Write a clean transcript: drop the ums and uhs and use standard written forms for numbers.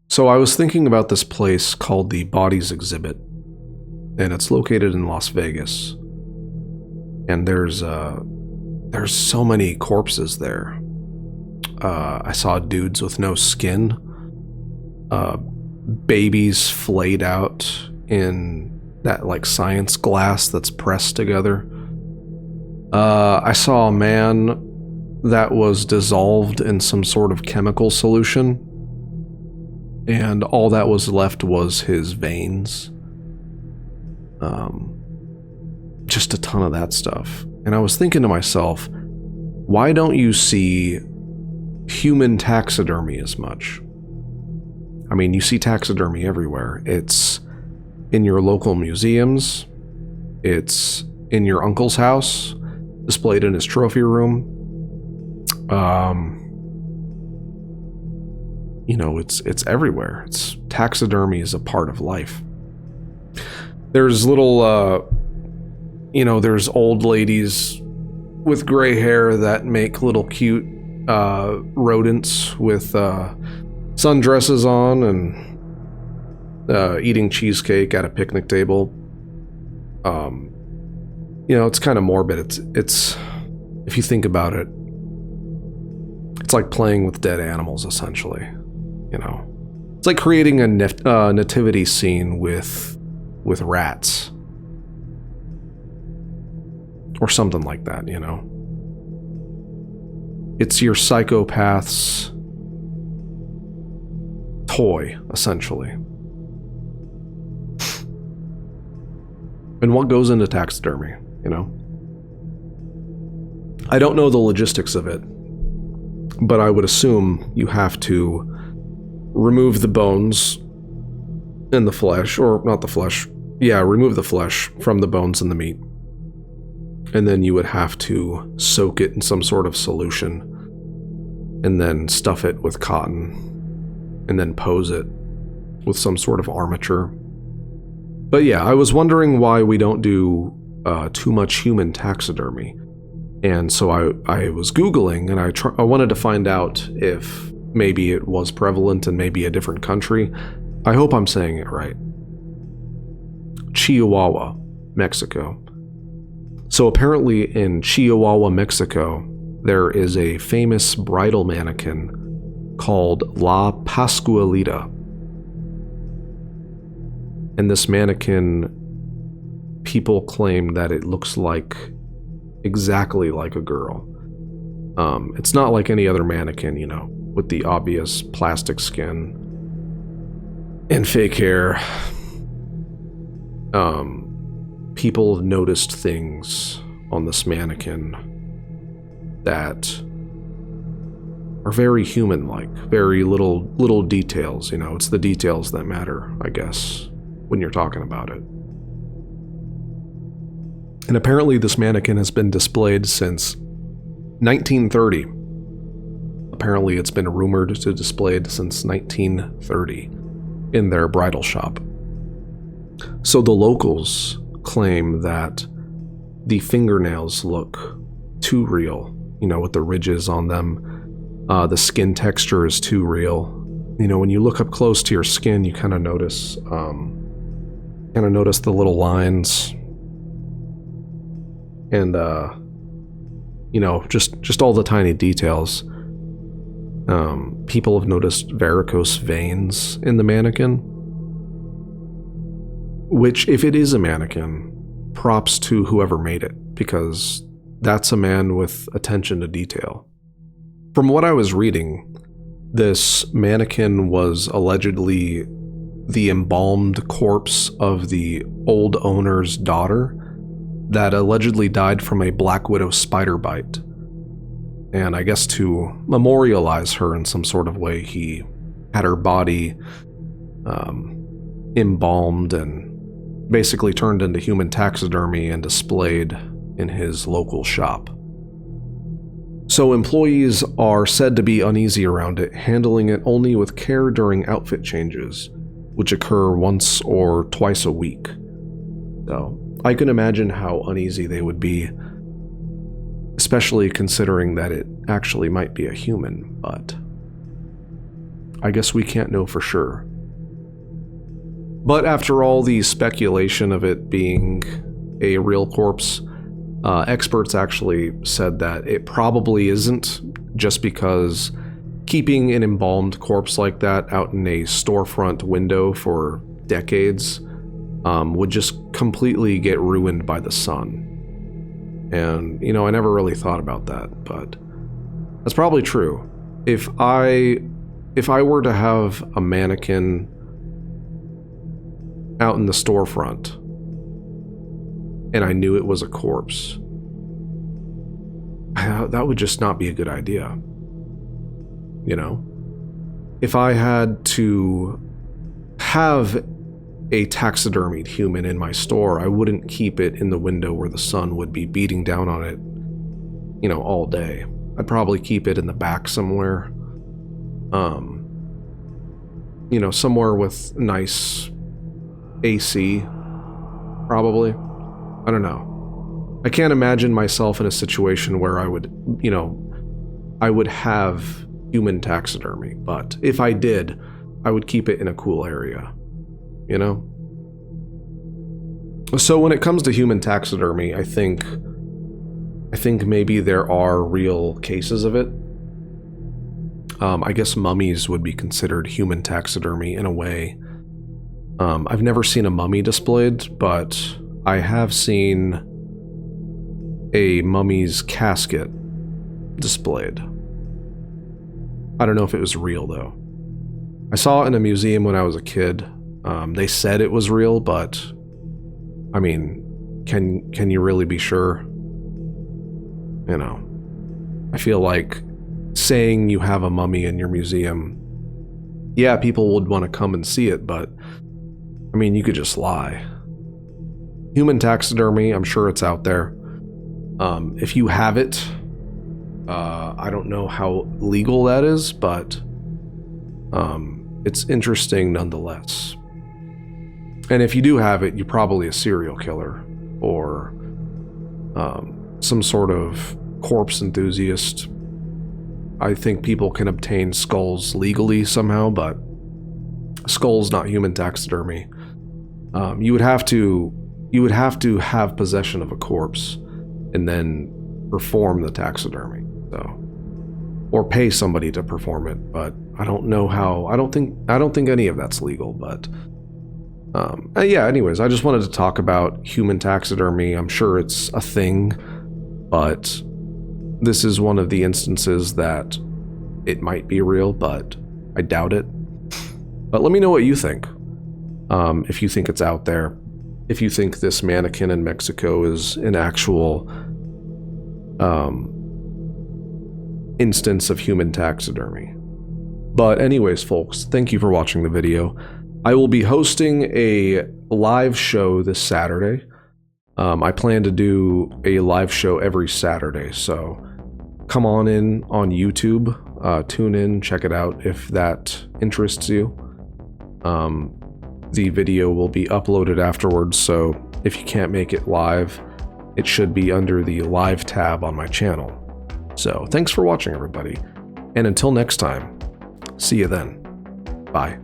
So I was thinking about this place called the Bodies Exhibit, and it's located in Las Vegas. And there's so many corpses there. I saw dudes with no skin, babies flayed out in that like science glass that's pressed together. I saw a man that was dissolved in some sort of chemical solution, and all that was left was his veins. Just a ton of that stuff. And I was thinking to myself, why don't you see human taxidermy as much? I mean, you see taxidermy everywhere. It's in your local museums. It's in your uncle's house, displayed in his trophy room. It's everywhere. Taxidermy is a part of life. There's there's old ladies with gray hair that make little cute rodents with sundresses on and eating cheesecake at a picnic table. It's kind of morbid. It's if you think about it, it's like playing with dead animals, essentially. It's like creating a nativity scene with rats or something like that. It's your psychopath's toy, essentially. And what goes into taxidermy, I don't know the logistics of it, but I would assume you have to remove the bones and the flesh, or not the flesh. Yeah, remove the flesh from the bones and the meat. And then you would have to soak it in some sort of solution and then stuff it with cotton and then pose it with some sort of armature. But yeah, I was wondering why we don't do too much human taxidermy. And so I was Googling, and I wanted to find out if maybe it was prevalent in maybe a different country. I hope I'm saying it right. Chihuahua, Mexico. So apparently in Chihuahua, Mexico, there is a famous bridal mannequin called La Pascualita. And this mannequin, people claim that it looks exactly like a girl. It's not like any other mannequin, with the obvious plastic skin and fake hair. People have noticed things on this mannequin that are very human-like, very little details. It's the details that matter, I guess, when you're talking about it. And apparently this mannequin has been displayed since 1930. Apparently it's been rumored to displayed since 1930 in their bridal shop. So the locals claim that the fingernails look too real, with the ridges on them. The skin texture is too real. When you look up close to your skin, you kind of notice the little lines. And, just all the tiny details. People have noticed varicose veins in the mannequin. Which, if it is a mannequin, props to whoever made it, because that's a man with attention to detail. From what I was reading, this mannequin was allegedly the embalmed corpse of the old owner's daughter that allegedly died from a black widow spider bite. And I guess to memorialize her in some sort of way, he had her body embalmed and basically turned into human taxidermy and displayed in his local shop. So employees are said to be uneasy around it, handling it only with care during outfit changes, which occur once or twice a week. So I can imagine how uneasy they would be, especially considering that it actually might be a human, but I guess we can't know for sure. But after all the speculation of it being a real corpse, experts actually said that it probably isn't, just because keeping an embalmed corpse like that out in a storefront window for decades would just completely get ruined by the sun. And, I never really thought about that, but that's probably true. If I were to have a mannequin out in the storefront and I knew it was a corpse, that would just not be a good idea. If I had to have a taxidermied human in my store, I wouldn't keep it in the window where the sun would be beating down on it, all day. I'd probably keep it in the back somewhere. Somewhere with nice AC, probably. I don't know. I can't imagine myself in a situation where I would have human taxidermy, but if I did, I would keep it in a cool area, So when it comes to human taxidermy, I think maybe there are real cases of it. I guess mummies would be considered human taxidermy in a way. I've never seen a mummy displayed, but I have seen a mummy's casket displayed. I don't know if it was real, though. I saw it in a museum when I was a kid. They said it was real, but I mean, can you really be sure? I feel like saying you have a mummy in your museum, yeah, people would want to come and see it, but I mean, you could just lie. Human taxidermy, I'm sure it's out there. If you have it, I don't know how legal that is, but it's interesting nonetheless. And if you do have it, you're probably a serial killer or some sort of corpse enthusiast. I think people can obtain skulls legally somehow, but skulls, not human taxidermy. You would have to have possession of a corpse and then perform the taxidermy, or pay somebody to perform it. But I don't know how. I don't think any of that's legal. But yeah. Anyways, I just wanted to talk about human taxidermy. I'm sure it's a thing, but this is one of the instances that it might be real, but I doubt it. But let me know what you think. If you think it's out there, if you think this mannequin in Mexico is an actual instance of human taxidermy. But anyways, folks, thank you for watching the video. I will be hosting a live show this Saturday. I plan to do a live show every Saturday, so come on in on YouTube, tune in, check it out if that interests you. The video will be uploaded afterwards, so if you can't make it live, it should be under the live tab on my channel. So thanks for watching, everybody, and until next time, see you then. Bye.